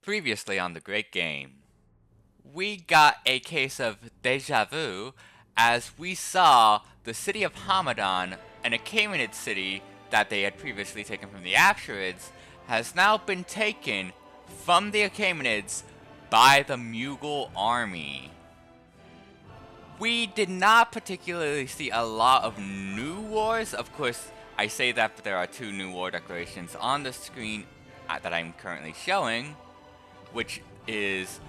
Previously on The Great Game, we got a case of deja vu as we saw the city of Hamadan, an Achaemenid city that they had previously taken from the Apsherids, has now been taken from the Achaemenids by the Mughal army. We did not particularly see a lot of new wars. Of course, I say that, but there are two new war declarations on the screen that I'm currently showing, which is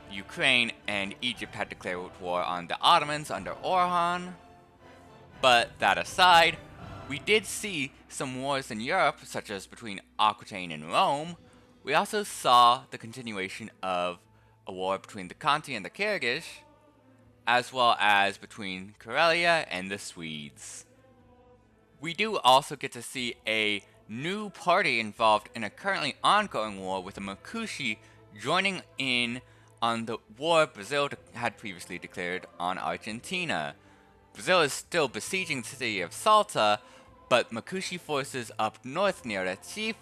Ukraine and Egypt had declared war on the Ottomans under Orhan. But that aside, we did see some wars in Europe, such as between Aquitaine and Rome. We also saw the continuation of a war between the Kti and the Kish, as well as between Karelia and the Swedes. We do also get to see a new party involved in a currently ongoing war, with the Makushi joining in on the war Brazil had previously declared on Argentina. Brazil is still besieging the city of Salta, but Makushi forces up north near Recife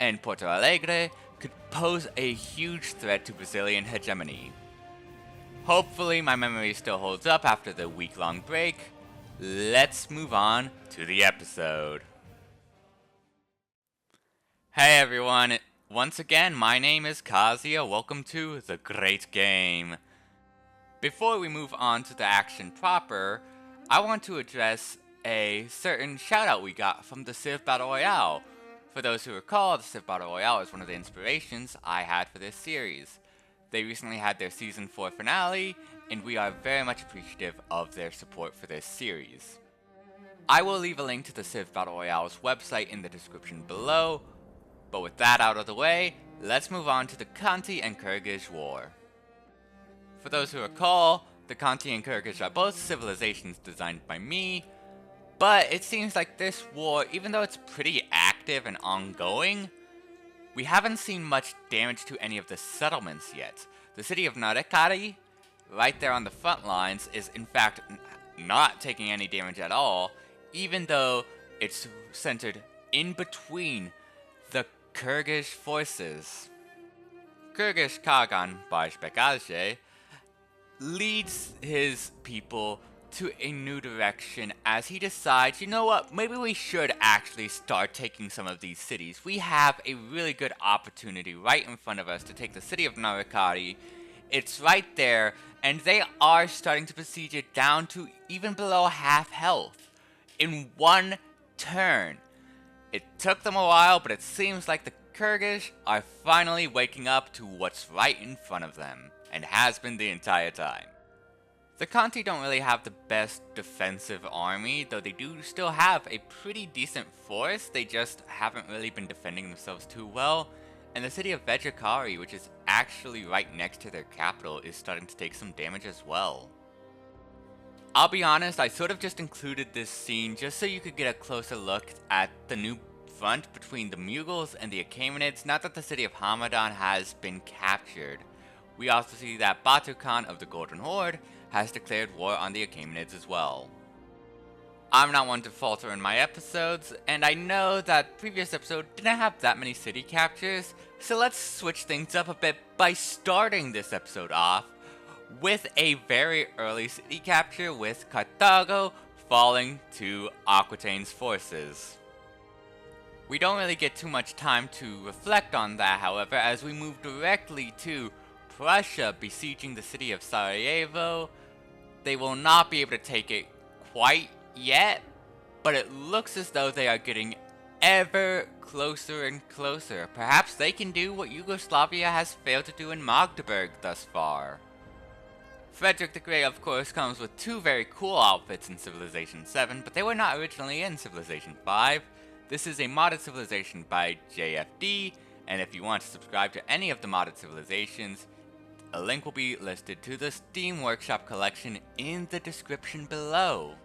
and Porto Alegre could pose a huge threat to Brazilian hegemony. Hopefully my memory still holds up after the week-long break. Let's move on to the episode. Hey everyone, once again my name is Kazia, welcome to The Great Game. Before we move on to the action proper, I want to address a certain shoutout we got from the Civ Battle Royale. For those who recall, the Civ Battle Royale is one of the inspirations I had for this series. They recently had their Season 4 finale, and we are very much appreciative of their support for this series. I will leave a link to the Civ Battle Royale's website in the description below, but with that out of the way, let's move on to the Kti and Kish War. For those who recall, the Kti and Kish are both civilizations designed by me, but it seems like this war, even though it's pretty active and ongoing, we haven't seen much damage to any of the settlements yet. The city of narrated, right there on the front lines, is in fact not taking any damage at all, even though it's centered in between the Kyrgyz forces. Kyrgyz Kagan Bajbekalje leads his people to a new direction as he decides, you know what, maybe we should actually start taking some of these cities. We have a really good opportunity right in front of us to take the city of narrated. It's right there, and they are starting to besiege it down to even below half health in one turn. It took them a while, but it seems like the Kyrgyz are finally waking up to what's right in front of them, and has been the entire time. The Kti don't really have the best defensive army, though they do still have a pretty decent force. They just haven't really been defending themselves too well, and the city of Vejakari, which is actually right next to their capital, is starting to take some damage as well. I'll be honest, I sort of just included this scene just so you could get a closer look at the new front between the Mughals and the Achaemenids, now that the city of Hamadan has been captured. We also see that Batu Khan of the Golden Horde has declared war on the Achaemenids as well. I'm not one to falter in my episodes, and I know that previous episode didn't have that many city captures, so let's switch things up a bit by starting this episode off with a very early city capture, with Carthago falling to Aquitaine's forces. We don't really get too much time to reflect on that, however, as we move directly to Prussia besieging the city of Sarajevo. They will not be able to take it quite yet, but it looks as though they are getting ever closer and closer. Perhaps they can do what Yugoslavia has failed to do in Magdeburg thus far. Frederick the Great, of course, comes with two very cool outfits in Civilization 7, but they were not originally in Civilization 5. This is a modded civilization by JFD, and if you want to subscribe to any of the modded civilizations, a link will be listed to the Steam Workshop collection in the description below.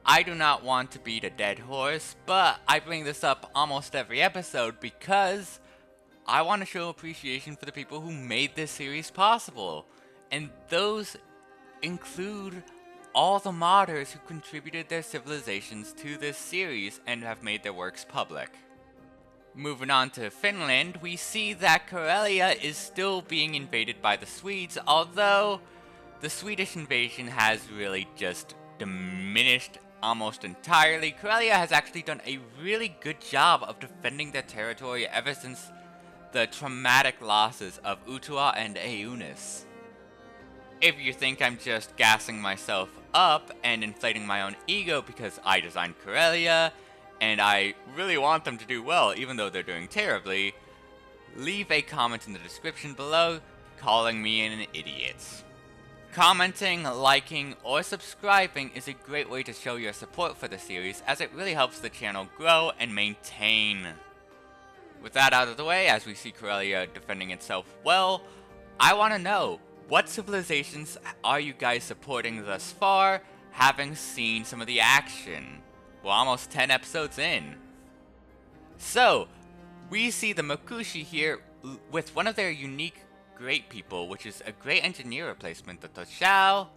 I do not want to beat a dead horse, but I bring this up almost every episode because I want to show appreciation for the people who made this series possible. And those include all the modders who contributed their civilizations to this series and have made their works public. Moving on to Finland, we see that Karelia is still being invaded by the Swedes, although the Swedish invasion has really just diminished almost entirely. Karelia has actually done a really good job of defending their territory ever since the traumatic losses of Utua and Eunis. If you think I'm just gassing myself up and inflating my own ego because I designed Karelia, and I really want them to do well even though they're doing terribly, leave a comment in the description below calling me an idiot. Commenting, liking, or subscribing is a great way to show your support for the series, as it really helps the channel grow and maintain. With that out of the way, as we see Karelia defending itself well, I want to know, what civilizations are you guys supporting thus far, having seen some of the action? We're almost 10 episodes in. So, we see the Makushi here with one of their unique great people, which is a great engineer replacement, the Toshao,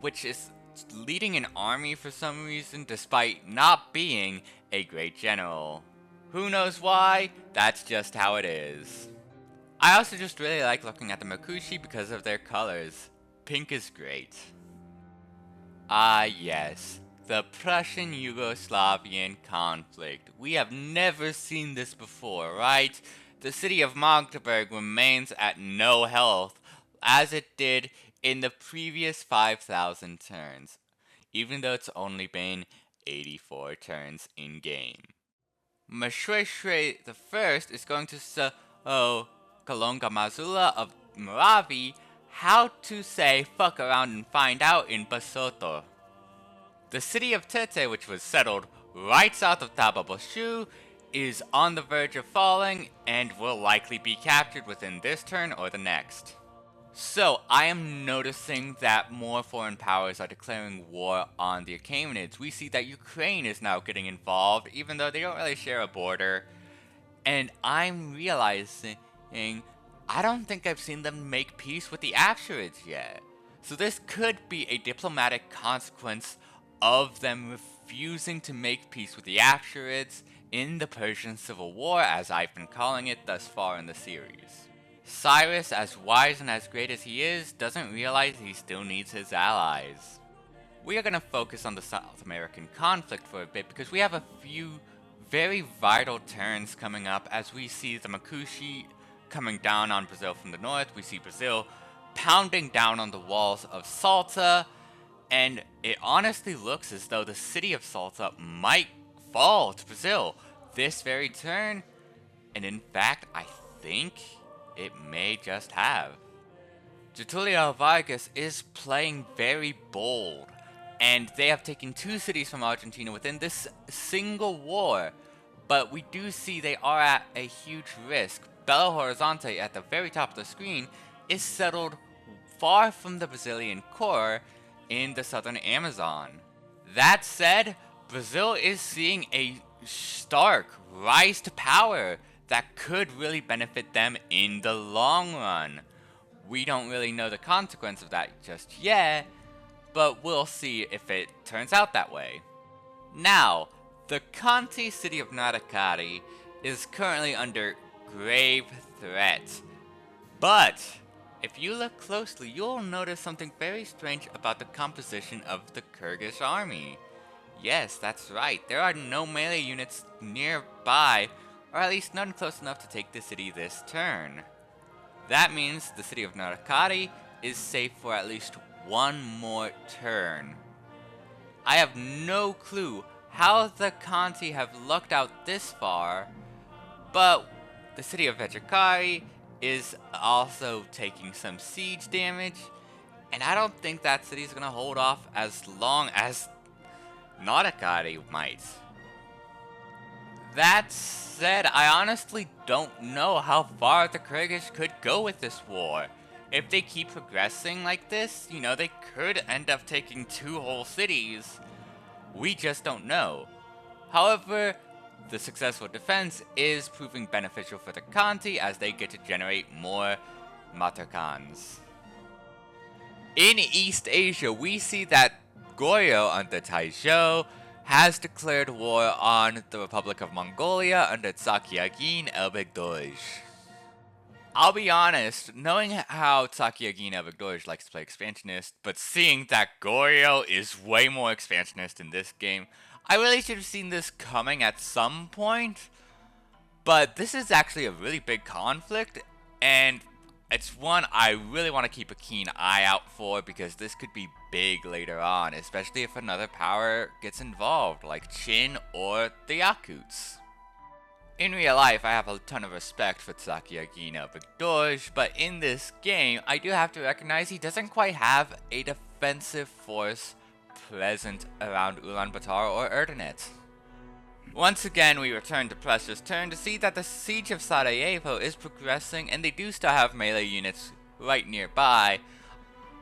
which is leading an army for some reason despite not being a great general. Who knows why? That's just how it is. I also just really like looking at the Makushi because of their colors. Pink is great. Ah yes, the Prussian-Yugoslavian conflict. We have never seen this before, right? The city of Magdeburg remains at no health, as it did in the previous 5,000 turns, even though it's only been 84 turns in-game. Mashweshwe the First is going to show Kalonga Mazula of Moravi how to say fuck around and find out in Basoto. The city of Tete, which was settled right south of Tababoshu, is on the verge of falling and will likely be captured within this turn or the next. So, I am noticing that more foreign powers are declaring war on the Achaemenids. We see that Ukraine is now getting involved, even though they don't really share a border. And I'm realizing I don't think I've seen them make peace with the Apsherids yet. So this could be a diplomatic consequence of them refusing to make peace with the Apsherids in the Persian Civil War, as I've been calling it thus far in the series. Cyrus, as wise and as great as he is, doesn't realize he still needs his allies. We are going to focus on the South American conflict for a bit because we have a few very vital turns coming up as we see the Makushi coming down on Brazil from the north. We see Brazil pounding down on the walls of Salta, and it honestly looks as though the city of Salta might fall to Brazil this very turn, and in fact, I think it may just have. Getulio Vargas is playing very bold, and they have taken 2 cities from Argentina within this single war, but we do see they are at a huge risk. Belo Horizonte at the very top of the screen is settled far from the Brazilian core in the southern Amazon. That said, Brazil is seeing a stark rise to power that could really benefit them in the long run. We don't really know the consequence of that just yet, but we'll see if it turns out that way. Now, the Kti city of Narrated is currently under grave threat, but if you look closely, you'll notice something very strange about the composition of the Kyrgyz army. Yes, that's right, there are no melee units nearby, or at least none close enough to take the city this turn. That means the city of Narrated is safe for at least one more turn. I have no clue how the Kti have lucked out this far, but the city of Vejikari is also taking some siege damage, and I don't think that city is going to hold off as long as Narrated might. That said, I honestly don't know how far the Kyrgyz could go with this war. If they keep progressing like this, you know, they could end up taking 2 whole cities. We just don't know. However, the successful defense is proving beneficial for the Kti as they get to generate more Matakans. In East Asia, we see that Goryeo under Taizhou has declared war on the Republic of Mongolia under Tsakyagin Elbegdoj. I'll be honest, knowing how Tsakyagin Elbegdoj likes to play expansionist, but seeing that Goryeo is way more expansionist in this game, I really should have seen this coming at some point. But this is actually a really big conflict, and it's one I really want to keep a keen eye out for because this could be big later on, especially if another power gets involved, like Qin or the Yakuts. In real life, I have a ton of respect for Tsakyagin Elbegdoj, but in this game, I do have to recognize he doesn't quite have a defensive force present around Ulaanbaatar or Erdenet. Once again, we return to Pressure's turn to see that the siege of Sarajevo is progressing and they do still have melee units right nearby,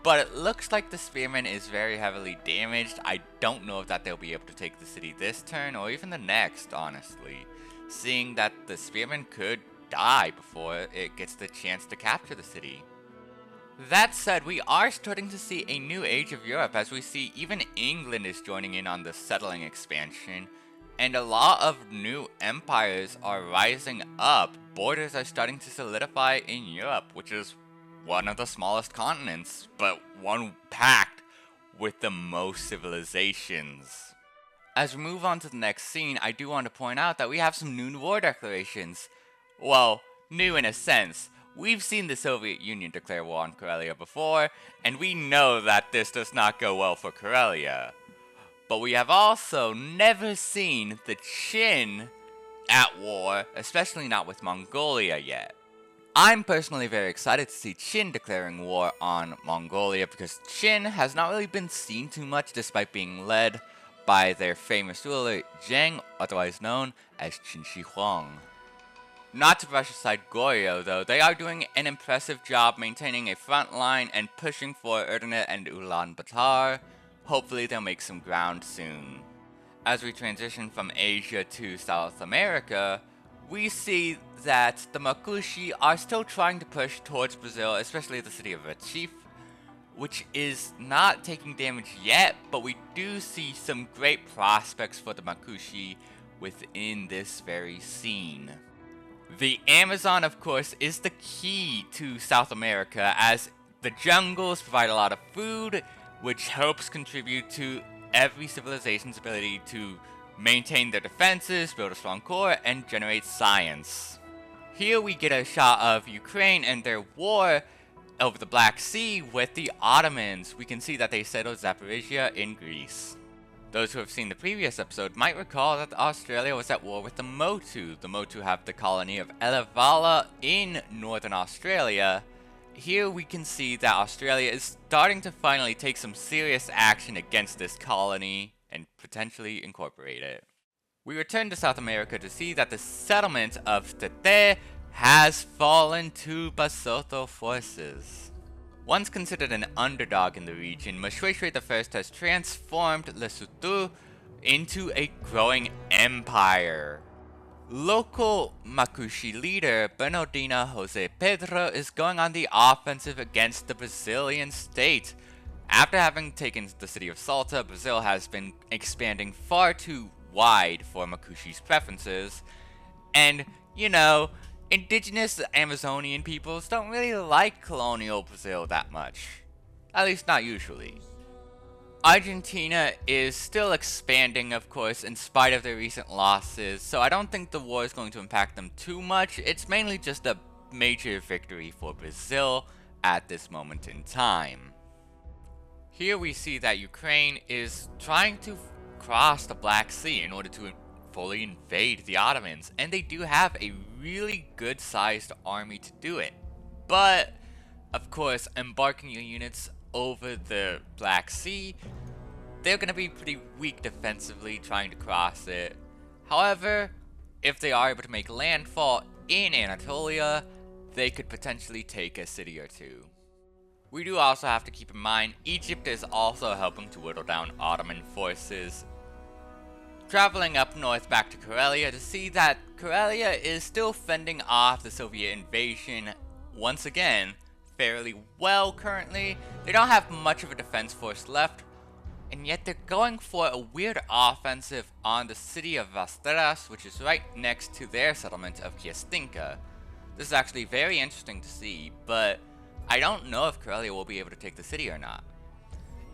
but it looks like the Spearman is very heavily damaged. I don't know if that they'll be able to take the city this turn or even the next, honestly, seeing that the Spearman could die before it gets the chance to capture the city. That said, we are starting to see a new age of Europe as we see even England is joining in on the settling expansion. And a lot of new empires are rising up. Borders are starting to solidify in Europe, which is one of the smallest continents, but one packed with the most civilizations. As we move on to the next scene, I do want to point out that we have some new war declarations. Well, new in a sense. We've seen the Soviet Union declare war on Karelia before, and we know that this does not go well for Karelia. But we have also never seen the Qin at war, especially not with Mongolia yet. I'm personally very excited to see Qin declaring war on Mongolia because Qin has not really been seen too much despite being led by their famous ruler Zheng, otherwise known as Qin Shi Huang. Not to brush aside Goryeo though, they are doing an impressive job maintaining a front line and pushing for Erdenet and Ulaanbaatar. Hopefully they'll make some ground soon. As we transition from Asia to South America, we see that the Makushi are still trying to push towards Brazil, especially the city of Recife, which is not taking damage yet, but we do see some great prospects for the Makushi within this very scene. The Amazon, of course, is the key to South America, as the jungles provide a lot of food, which helps contribute to every civilization's ability to maintain their defenses, build a strong core, and generate science. Here we get a shot of Ukraine and their war over the Black Sea with the Ottomans. We can see that they settled Zaporizhia in Greece. Those who have seen the previous episode might recall that Australia was at war with the Motu. The Motu have the colony of Elevala in northern Australia. Here we can see that Australia is starting to finally take some serious action against this colony and potentially incorporate it. We return to South America to see that the settlement of Tete has fallen to Basotho forces. Once considered an underdog in the region, Moshoeshoe I has transformed Lesotho into a growing empire. Local Makushi leader Bernardina Jose Pedro is going on the offensive against the Brazilian state. After having taken the city of Salta, Brazil has been expanding far too wide for Makushi's preferences, and, you know, indigenous Amazonian peoples don't really like colonial Brazil that much. At least not usually. Argentina is still expanding, of course, in spite of their recent losses, so I don't think the war is going to impact them too much. It's mainly just a major victory for Brazil at this moment in time. Here we see that Ukraine is trying to cross the Black Sea in order to fully invade the Ottomans, and they do have a really good-sized army to do it. But, of course, embarking your units over the Black Sea, they're going to be pretty weak defensively trying to cross it. However, if they are able to make landfall in Anatolia, they could potentially take a city or two. We do also have to keep in mind, Egypt is also helping to whittle down Ottoman forces. Traveling up north back to Karelia to see that Karelia is still fending off the Soviet invasion once again fairly well currently. They don't have much of a defense force left, And yet they're going for a weird offensive on the city of Vasteras, which is right next to their settlement of Kiestinka. This is actually very interesting to see, but I don't know if Goryeo will be able to take the city or not.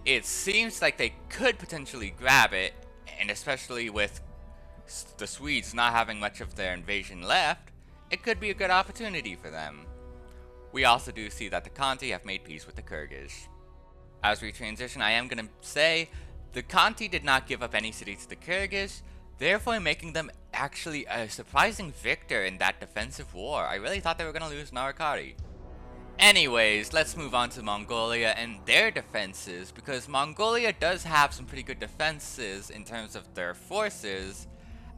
It seems like they could potentially grab it, and especially with the Swedes not having much of their invasion left, it could be a good opportunity for them. We also do see that the Kti have made peace with the Kyrgyz. As we transition, I am going to say, the Kti did not give up any city to the Kyrgyz, therefore making them actually a surprising victor in that defensive war. I really thought they were going to lose Narakari. Anyways, let's move on to Mongolia and their defenses, because Mongolia does have some pretty good defenses in terms of their forces,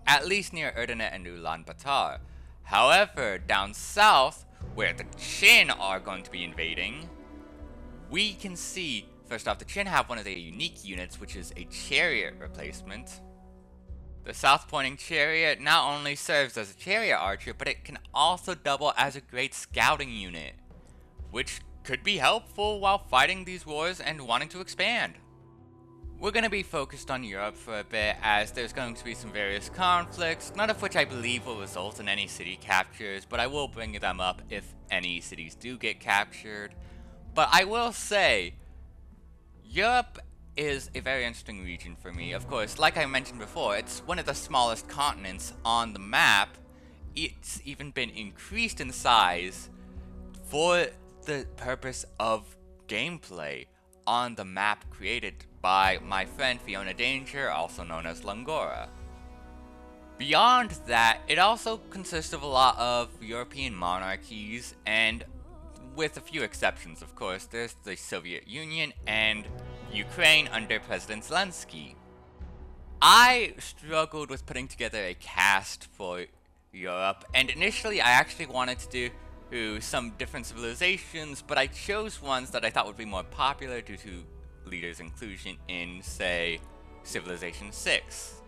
at least near Erdenet and Ulaanbaatar. However, down south, where the Qin are going to be invading, we can see, first off, the Qin have one of their unique units, which is a chariot replacement. The south-pointing chariot not only serves as a chariot archer, but it can also double as a great scouting unit, which could be helpful while fighting these wars and wanting to expand. We're going to be focused on Europe for a bit, as there's going to be some various conflicts, none of which I believe will result in any city captures, but I will bring them up if any cities do get captured. But I will say, Europe is a very interesting region for me. Of course, like I mentioned before, it's one of the smallest continents on the map. It's even been increased in size for the purpose of gameplay on the map created by my friend Fiona Danger, also known as Langora. Beyond that, it also consists of a lot of European monarchies, and with a few exceptions, of course, there's the Soviet Union and Ukraine under President Zelensky. I struggled with putting together a cast for Europe, and initially I actually wanted to do some different civilizations, but I chose ones that I thought would be more popular due to leaders' inclusion in, say, Civilization 6.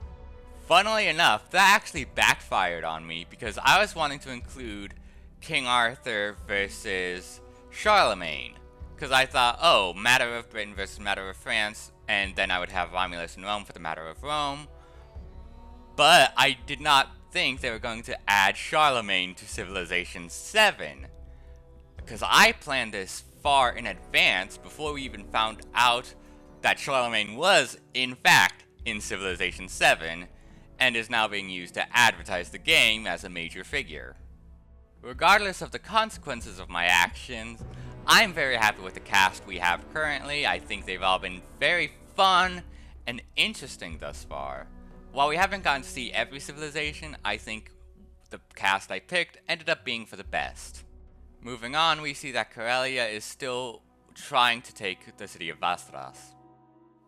Funnily enough, that actually backfired on me, because I was wanting to include King Arthur versus Charlemagne, because I thought, oh, matter of Britain versus matter of France, and then I would have Romulus and Rome for the matter of Rome. But I did not think they were going to add Charlemagne to Civilization 7, because I planned this far in advance before we even found out that Charlemagne was, in fact, in Civilization 7, and is now being used to advertise the game as a major figure. Regardless of the consequences of my actions, I'm very happy with the cast we have currently. I think they've all been very fun and interesting thus far. While we haven't gotten to see every civilization, I think the cast I picked ended up being for the best. Moving on, we see that Karelia is still trying to take the city of Vasteras.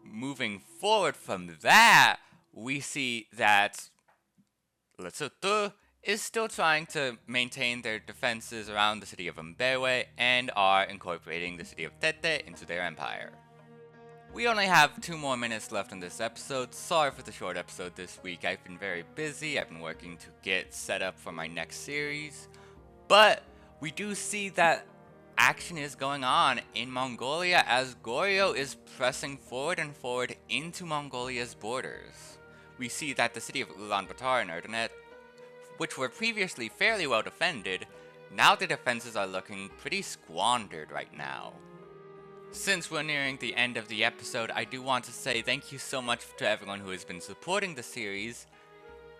Moving forward from that, we see that Lesotho is still trying to maintain their defenses around the city of Mbewe and are incorporating the city of Tete into their empire. We only have 2 more minutes left in this episode. Sorry for the short episode this week. I've been very busy. I've been working to get set up for my next series. But we do see that action is going on in Mongolia as Goryeo is pressing forward and forward into Mongolia's borders. We see that the city of Ulaanbaatar and Erdenet, which were previously fairly well defended, now the defenses are looking pretty squandered right now. Since we're nearing the end of the episode, I do want to say thank you so much to everyone who has been supporting the series.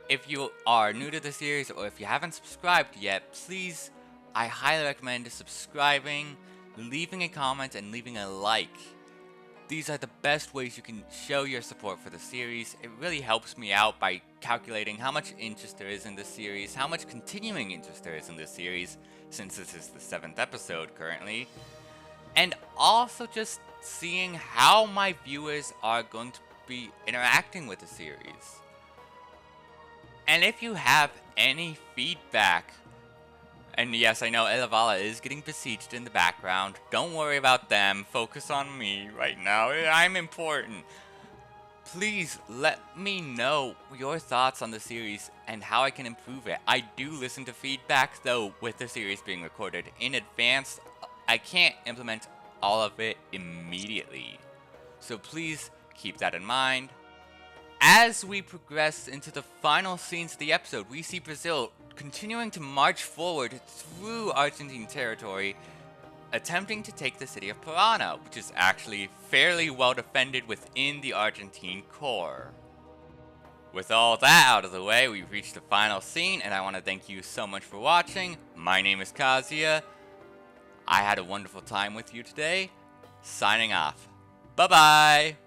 If you are new to the series or if you haven't subscribed yet, please, I highly recommend subscribing, leaving a comment, and leaving a like. These are the best ways you can show your support for the series. It really helps me out by calculating how much interest there is in this series, how much continuing interest there is in this series, since this is the 7th episode currently, and also just seeing how my viewers are going to be interacting with the series. And if you have any feedback, and yes, I know Elevala is getting besieged in the background. Don't worry about them. Focus on me right now. I'm important. Please let me know your thoughts on the series and how I can improve it. I do listen to feedback, though with the series being recorded in advance, I can't implement all of it immediately. So please keep that in mind. As we progress into the final scenes of the episode, we see Brazil continuing to march forward through Argentine territory, attempting to take the city of Parana, which is actually fairly well defended within the Argentine core. With all that out of the way, we've reached the final scene, and I want to thank you so much for watching. My name is Kazia. I had a wonderful time with you today. Signing off. Bye-bye!